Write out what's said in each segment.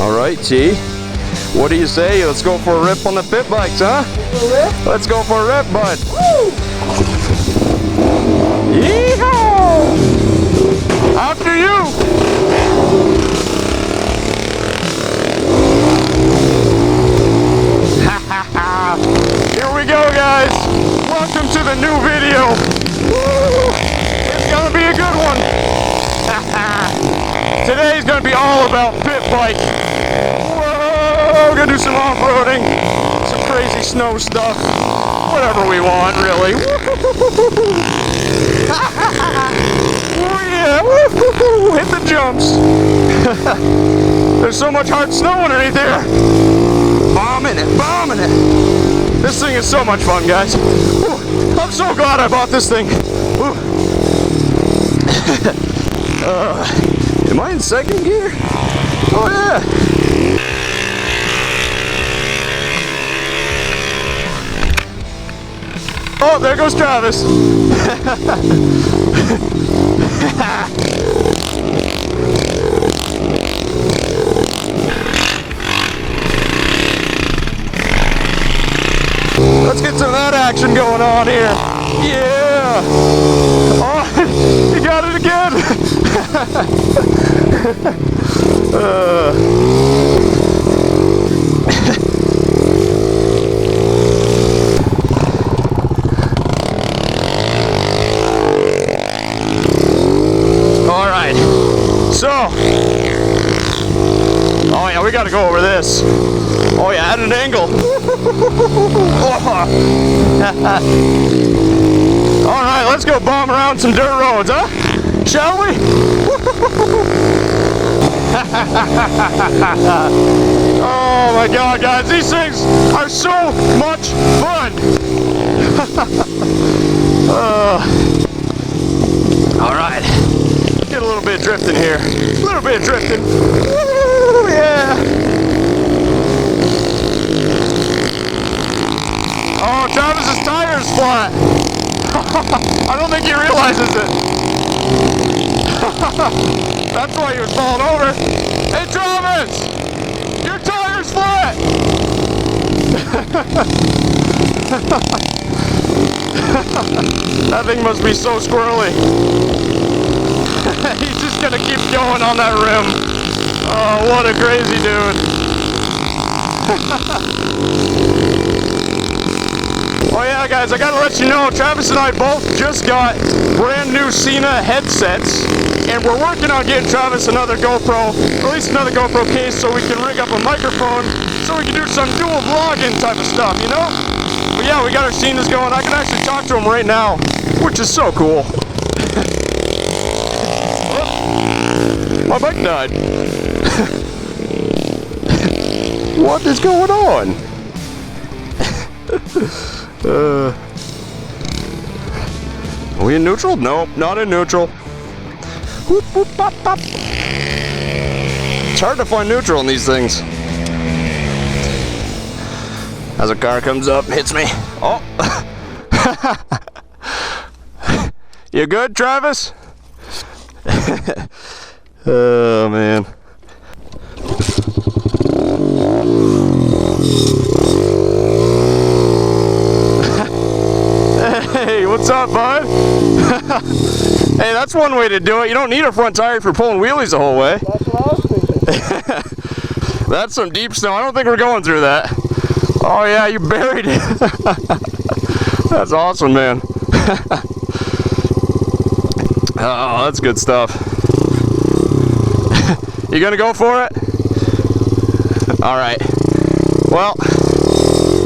All right, T. What do you say? Let's go for a rip on the pit bikes, huh? Let's go for a rip, bud. Yeehaw! After you! Here we go, guys. Welcome to the new video. It's gonna be a good one. Today's gonna be all about pit bike. Whoa, we're gonna do some off-roading, some crazy snow stuff, whatever we want, really. Oh yeah, woo-hoo-hoo. Hit the jumps. There's so much hard snow underneath there. Bombing it, bombing it. This thing is so much fun, guys. Whew. I'm so glad I bought this thing. Am I in second gear? Oh yeah. Oh, there goes Travis. Let's get some of that action going on here. Yeah. Oh, you got it again. All right. So. Oh yeah, we got to go over this. Oh yeah, at an angle. All right, let's go bomb around some dirt roads, huh? Shall we? Oh my God, guys, these things are so much fun. All right, get a little bit of drifting here. A little bit of drifting. Woo, yeah. Oh, Travis's tire's flat. I don't think he realizes it. That's why he was falling over. Hey, Travis! Your tire's flat! That thing must be so squirrely. He's just gonna keep going on that rim. Oh, what a crazy dude. Oh yeah, guys, I gotta let you know, Travis and I both just got brand new Cena headsets, and we're working on getting Travis another GoPro, at least another GoPro case, so we can rig up a microphone, so we can do some dual vlogging type of stuff, you know? But yeah, we got our Cenas going. I can actually talk to him right now, which is so cool. Oh, my bike died. What is going on? Are we in neutral? Nope, not in neutral. Whoop, whoop, pop, pop. It's hard to find neutral in these things. As a car comes up, hits me. Oh. You good, Travis? Oh, man. Hey, what's up, bud? Hey, that's one way to do it. You don't need a front tire for pulling wheelies the whole way. That's what I was thinking. That's some deep snow. I don't think we're going through that. Oh yeah, you buried it. That's awesome, man. Oh, that's good stuff. You gonna go for it? All right. Well,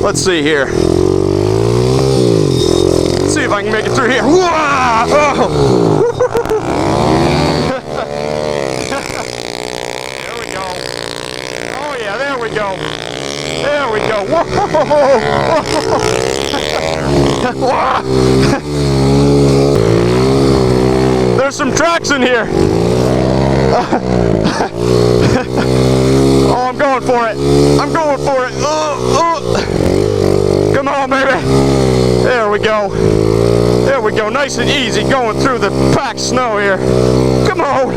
let's see here. Let's see if I can make it through here. Oh. There we go. Oh yeah, there we go. There we go. Whoa. There's some tracks in here. Oh, I'm going for it. I'm going for it. Come on, baby. There we go. There we go. Nice and easy going through the packed snow here. Come on.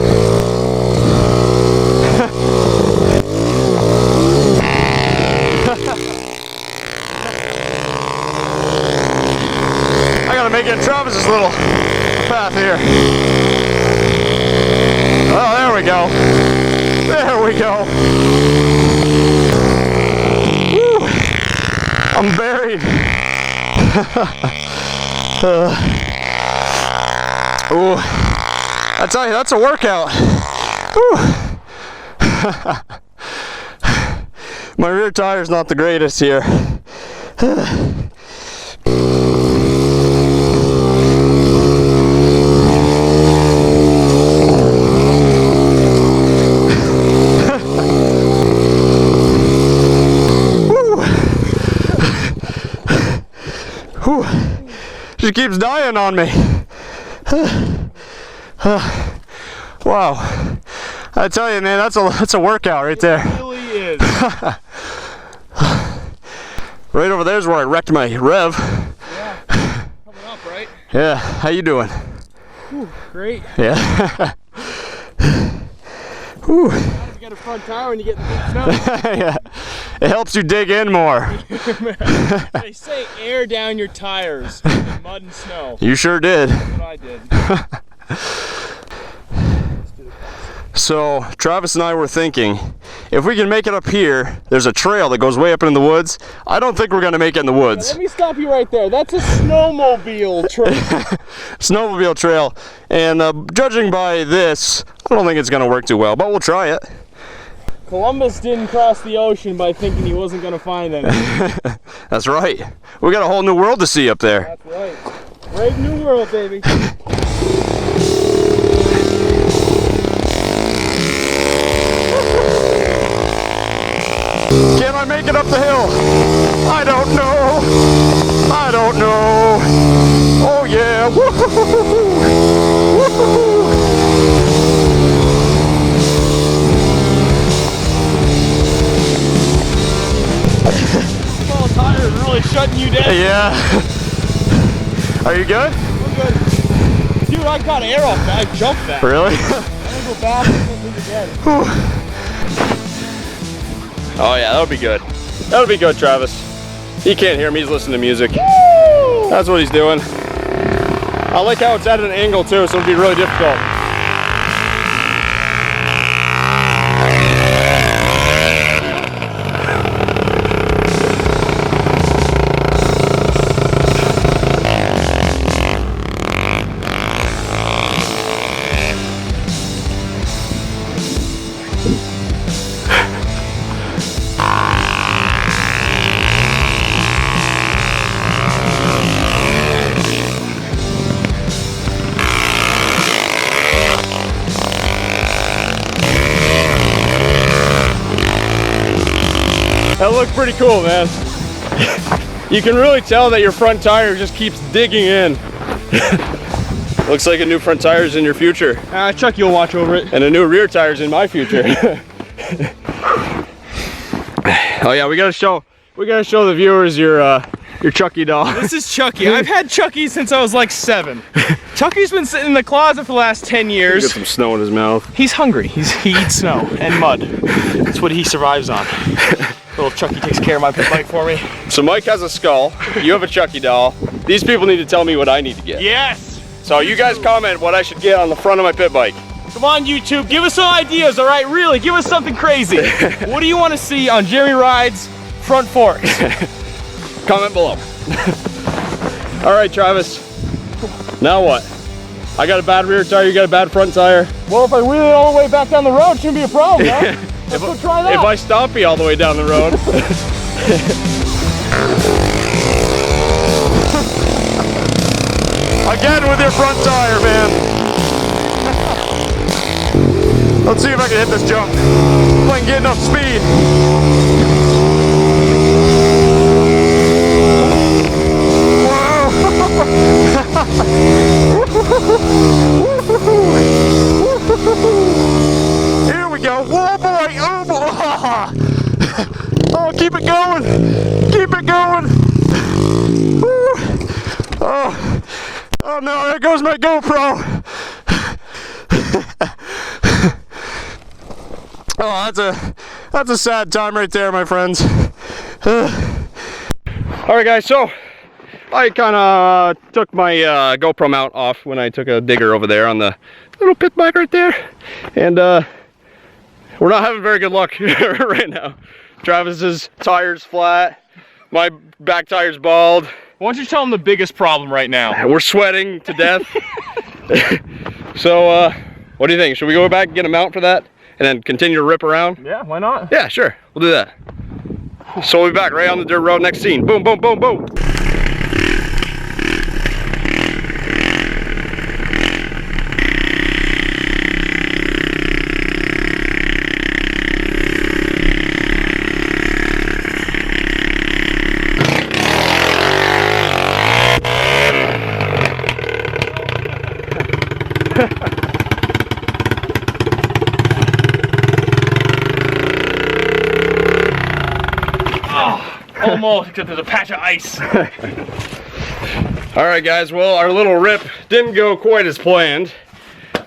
making Travis's little path here. Oh, there we go. There we go. Woo. I'm buried. Ooh. I tell you, that's a workout. My rear tire's not the greatest here. She keeps dying on me. Wow. I tell you, man, that's a workout right there. It really is. Right over there's where I wrecked my rev. Yeah. Coming up, right? Yeah. How you doing? Whew, great. Yeah. Whew. Sometimes you got a front tire when you get in the big snow. Yeah. It helps you dig in more. They say air down your tires in mud and snow. You sure did. That's what I did. So Travis and I were thinking, if we can make it up here, there's a trail that goes way up in the woods. I don't think we're gonna make it in the woods. Let me stop you right there. That's a snowmobile trail. Snowmobile trail, and judging by this, I don't think it's gonna work too well, but we'll try it. Columbus didn't cross the ocean by thinking he wasn't gonna find anything. That's right. We got a whole new world to see up there. That's right. Brave new world, baby. Can I make it up the hill? I don't know. I don't know. Oh yeah. Woo-hoo-hoo-hoo. Woo-hoo-hoo. Small tire is really shutting you down. Yeah. Are you good? I'm good. Dude, I got air off that. I jumped that. Really? I'm gonna go back and do it again. Oh yeah, that'll be good. That'll be good, Travis. He can't hear me, he's listening to music. Woo! That's what he's doing. I like how it's at an angle too, so it'll be really difficult. That looked pretty cool, man. You can really tell that your front tire just keeps digging in. Looks like a new front tire's in your future. Chucky will watch over it. And a new rear tire's in my future. Oh yeah, we gotta show the viewers your Chucky doll. This is Chucky. I've had Chucky since I was like 7. Chucky's been sitting in the closet for the last 10 years. Get some snow in his mouth. He's hungry. He eats snow and mud. That's what he survives on. Little Chucky takes care of my pit bike for me. So Mike has a skull, you have a Chucky doll. These people need to tell me what I need to get. Yes! So you guys comment what I should get on the front of my pit bike. Come on, YouTube, give us some ideas, all right? Really, give us something crazy. What do you want to see on Jeremy Rhydes' front forks? Comment below. All right, Travis. Now what? I got a bad rear tire, you got a bad front tire. Well, if I wheel it all the way back down the road, it shouldn't be a problem, huh? Let's go try that. If I stop you all the way down the road. Again with your front tire, man. Let's see if I can hit this jump. If I can get enough speed. Here we go. Whoa, boy. Oh, boy. Oh, keep it going. Keep it going. Woo. Oh. Oh no, there goes my GoPro. Oh, that's a sad time right there, my friends. All right, guys, so I kind of took my GoPro mount off when I took a digger over there on the little pit bike right there. And we're not having very good luck right now. Travis's tire's flat. My back tire's bald. Why don't you tell them the biggest problem right now? We're sweating to death. So, what do you think? Should we go back and get a mount for that? And then continue to rip around? Yeah, why not? Yeah, sure. We'll do that. So we'll be back right on the dirt road, next scene. Boom, boom, boom, boom. Almost, except there's a patch of ice. All right, guys. Well, our little rip didn't go quite as planned.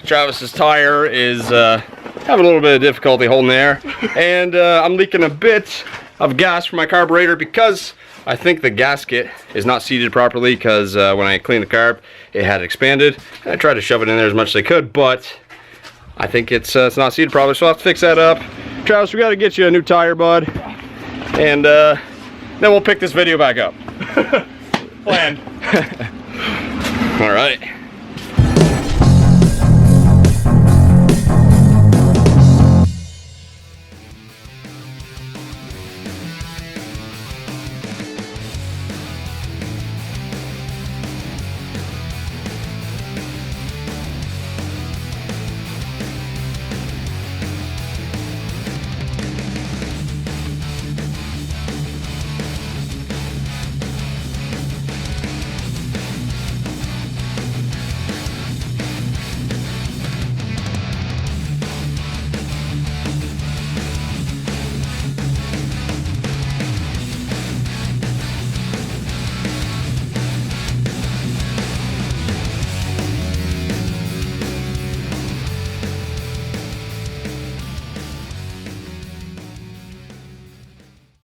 Travis's tire is having a little bit of difficulty holding the air, and I'm leaking a bit of gas from my carburetor because I think the gasket is not seated properly, because when I cleaned the carb, it had expanded. And I tried to shove it in there as much as I could, but I think it's not seated properly, so I'll have to fix that up. Travis, we got to get you a new tire, bud, and then we'll pick this video back up. Planned. All right.